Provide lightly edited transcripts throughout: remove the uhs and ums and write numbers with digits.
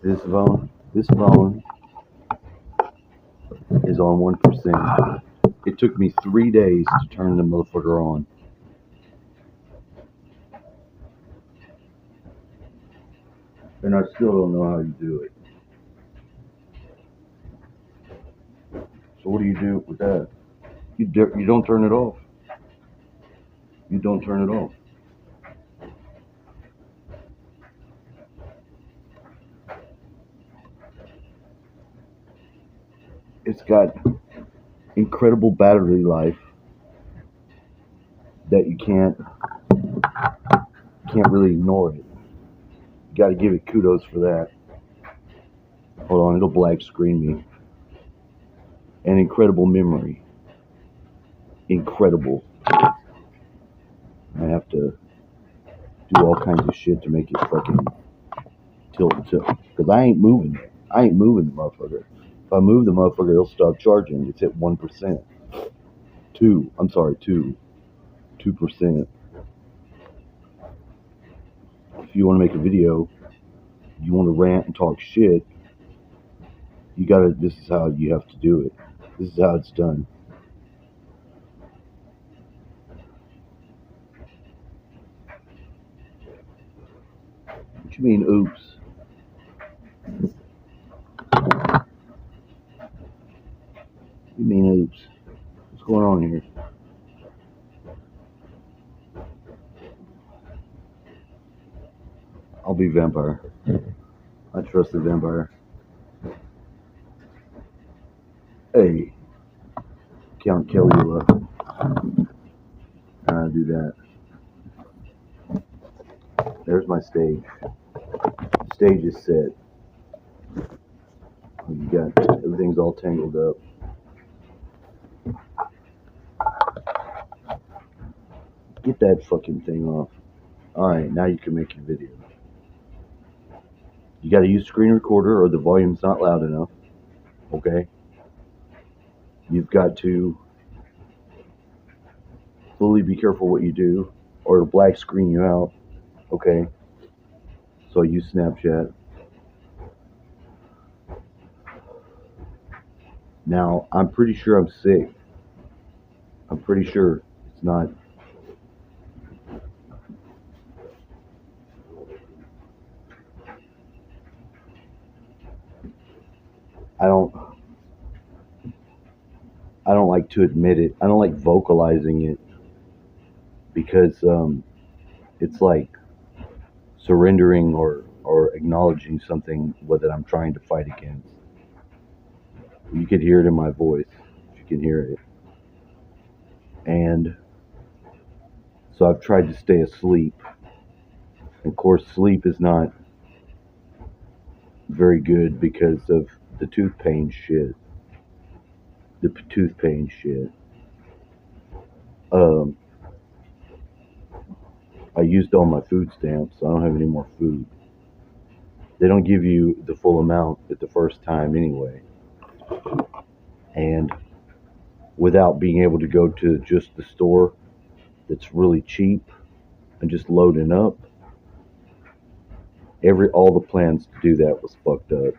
This phone is on 1%. It took me 3 days to turn the motherfucker on. And I still don't know how you do it. So what do you do with that? You don't turn it off. You don't turn it off. It's got incredible battery life that you can't really ignore it. You got to give it kudos for that. Hold on, it'll black screen me. And incredible memory. Incredible. I have to do all kinds of shit to make it fucking tilt. Because I ain't moving. I ain't moving the motherfucker. If I move the motherfucker, it'll stop charging. It's at 1%. 2%. If you want to make a video, you want to rant and talk shit, this is how you have to do it. This is how it's done. What you mean, oops? You mean, oops? What's going on here? I'll be vampire. I trust the vampire. Hey, Count Caligula. I do that. There's my stage. The stage is set. You got everything's all tangled up. Get that fucking thing off. Alright, now you can make your video. You gotta use screen recorder or the volume's not loud enough. Okay? You've got to fully be careful what you do or it'll black screen you out. Okay? So I use Snapchat. Now, I'm pretty sure I'm sick. I'm pretty sure it's not. I don't like to admit it. I don't like vocalizing it because it's like surrendering or acknowledging something that I'm trying to fight against. You could hear it in my voice. You can hear it. And so I've tried to stay asleep. Of course, sleep is not very good because of the tooth pain shit. I used all my food stamps, so I don't have any more food. They don't give you the full amount at the first time anyway. And without being able to go to just the store that's really cheap and just loading up, all the plans to do that was fucked up.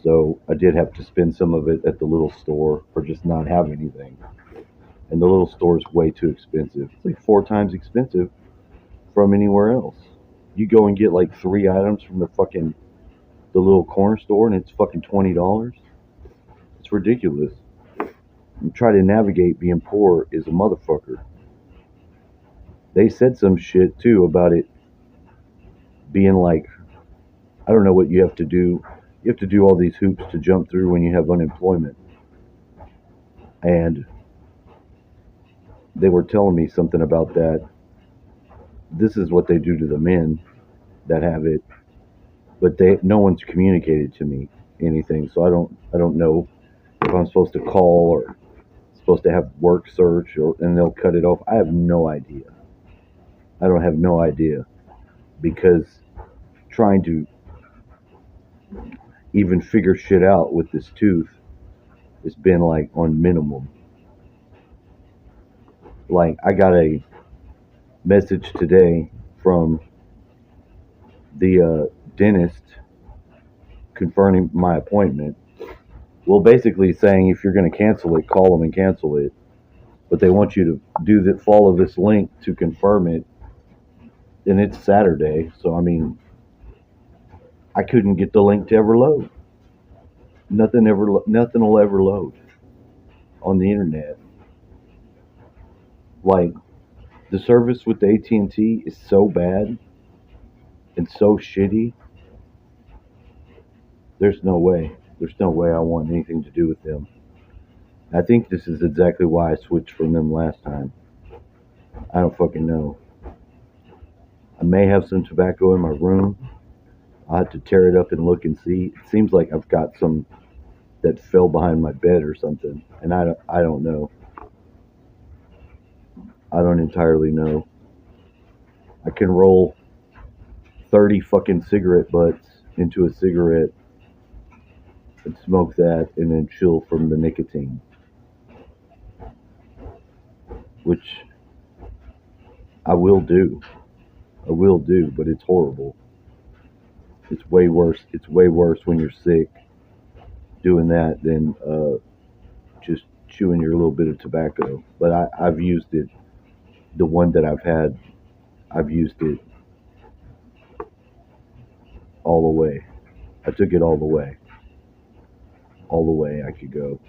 So I did have to spend some of it at the little store for just not having anything. And the little store is way too expensive. It's like 4 times expensive from anywhere else. You go and get like 3 items from the little corner store and it's fucking $20. It's ridiculous. And try to navigate being poor is a motherfucker. They said some shit too about it being like, I don't know what you have to do. You have to do all these hoops to jump through when you have unemployment. And they were telling me something about that. This is what they do to the men that have it, but no one's communicated to me anything, so I don't know if I'm supposed to call or supposed to have work search and they'll cut it off. I have no idea. I don't have no idea because trying to even figure shit out with this tooth has been like on minimum. Like I got a message today from the dentist confirming my appointment. Well, basically saying if you're going to cancel it, call them and cancel it. But they want you to follow this link to confirm it, and it's Saturday. So I mean, I couldn't get the link to ever load. Nothing will ever load on the internet. Like the service with the AT&T is so bad and so shitty. There's no way. There's no way I want anything to do with them. I think this is exactly why I switched from them last time. I don't fucking know. I may have some tobacco in my room. I'll have to tear it up and look and see. It seems like I've got some that fell behind my bed or something, and I don't know. I don't entirely know. I can roll 30 fucking cigarette butts into a cigarette and smoke that and then chill from the nicotine, which I will do. But it's horrible. It's way worse. It's way worse when you're sick doing that than just chewing your little bit of tobacco. But I've used it. The one that I've had, I've used it all the way. I took it all the way. All the way I could go.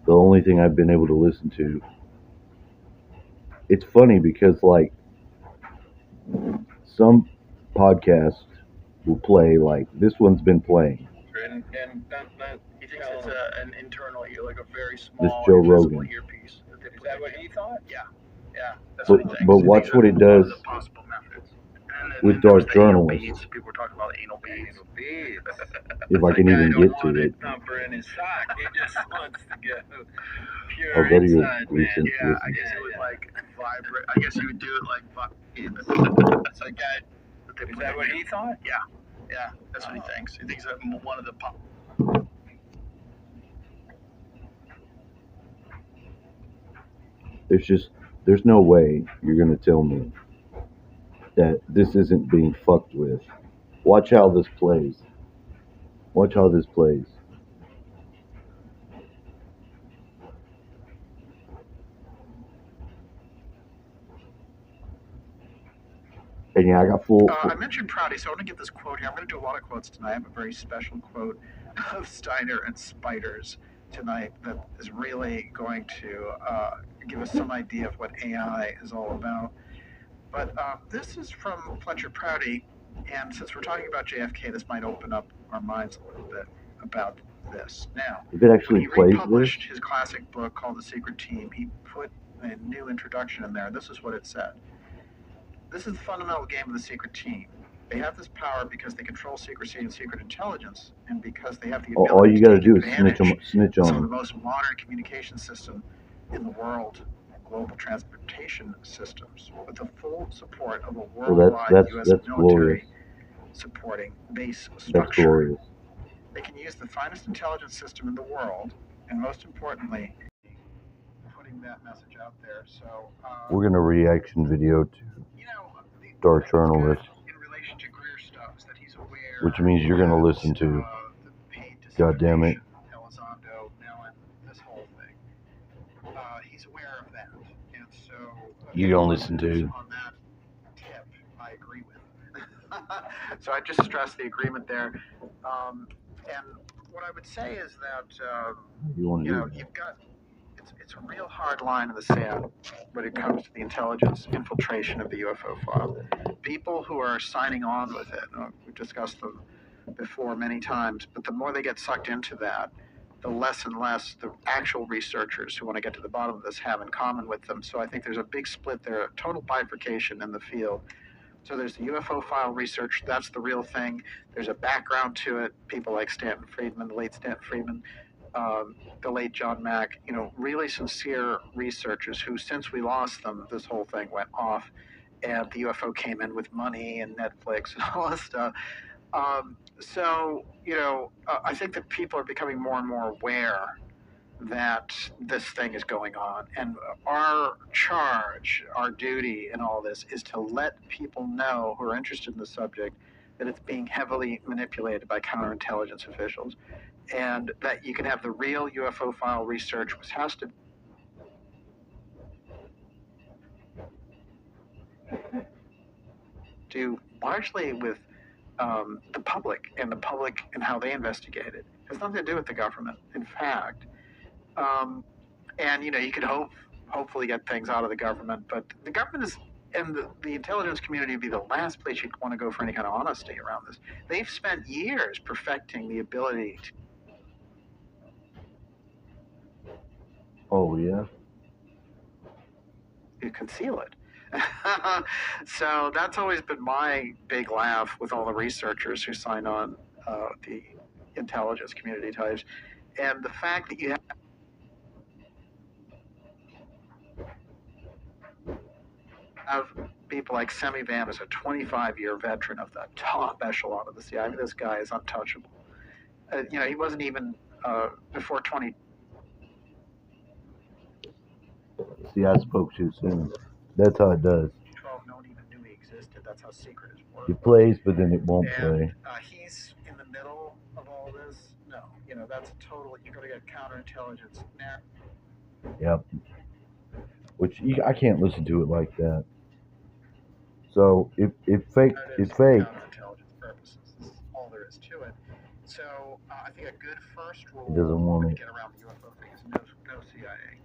The only thing I've been able to listen to. It's funny because like some podcasts will play like this one's been playing. And he thinks it's an internal ear, like a very small, This Joe invisible Rogan. earpiece. Is that what he thought? Yeah. That's But, what he thinks. but watch what it does The possible methods. with there was dark the anal journalists. beads. People were talking about anal beads. If I can even get to it. Thumper in his sock. He just wants to go pure I'll go to your inside, man. recent Yeah, I listen. guess it would like vibrate. I guess you would do it like that's like that. Is that what he thought? Yeah, that's what he thinks. He thinks that one of the There's no way you're gonna tell me that this isn't being fucked with. Watch how this plays. Watch how this plays. And yeah, I got full. I mentioned Prouty, so I want to get this quote here. I'm going to do a lot of quotes tonight. I have a very special quote of Steiner and Spiders tonight that is really going to give us some idea of what AI is all about. But this is from Fletcher Prouty, and since we're talking about JFK, this might open up our minds a little bit about this. Now, If it actually he plays this, republished his classic book called The Secret Team. He put a new introduction in there. This is what it said. This is the fundamental game of the secret team. They have this power because they control secrecy and secret intelligence, and because they have the ability all you to got to take do is advantage snitch of on some of the them. most modern communication system in the world, global transportation systems, with the full support of a worldwide U.S. That's military glorious. supporting base That's structure. glorious. They can use the finest intelligence system in the world, and most importantly, putting that message out there. So We're gonna reaction video to you know, Dark Journalist, in relation to Greer Stubbs, that he's aware. which means you're gonna listen to. The paid God damn it. Elizondo, Mellon, this whole thing. He's aware of that, and so You gonna listen to. on that tip, I agree with. So I just stressed the agreement there, and what I would say is that You want to do that? you've got. It's a real hard line in the sand when it comes to the intelligence infiltration of the UFO file. People who are signing on with it, we've discussed them before many times, but the more they get sucked into that, the less and less the actual researchers who want to get to the bottom of this have in common with them. So I think there's a big split there, a total bifurcation in the field. So there's the UFO file research, that's the real thing. There's a background to it, people like Stanton Friedman, the late Stanton Friedman, the late John Mack, really sincere researchers who, since we lost them, this whole thing went off, and the UFO came in with money and Netflix and all this stuff. I think that people are becoming more and more aware that this thing is going on. And our charge, our duty in all this is to let people know who are interested in the subject that it's being heavily manipulated by counterintelligence officials, and that you can have the real UFO file research, which has to do largely with the public and how they investigate it. It has nothing to do with the government, in fact. And you could hopefully get things out of the government, but the government is and the intelligence community would be the last place you'd want to go for any kind of honesty around this. They've spent years perfecting the ability Oh yeah. to conceal it. So that's always been my big laugh with all the researchers who sign on, the intelligence community types, and the fact that you have people like Semi Van is a 25-year veteran of the top echelon of the CIA. I mean, this guy is untouchable. He wasn't even before 20. See, I spoke too soon. That's how it does. 12, no one even knew he existed. That's how secret his work. It plays, but then it won't play. He's in the middle of all this. No, that's a total. You're going to get counterintelligence now. Yep. Which I can't listen to it like that. So if fake, it's fake. Counterintelligence purposes. This is all there is to it. So I think a good first rule It doesn't want to it. get around the UFO thing is no CIA.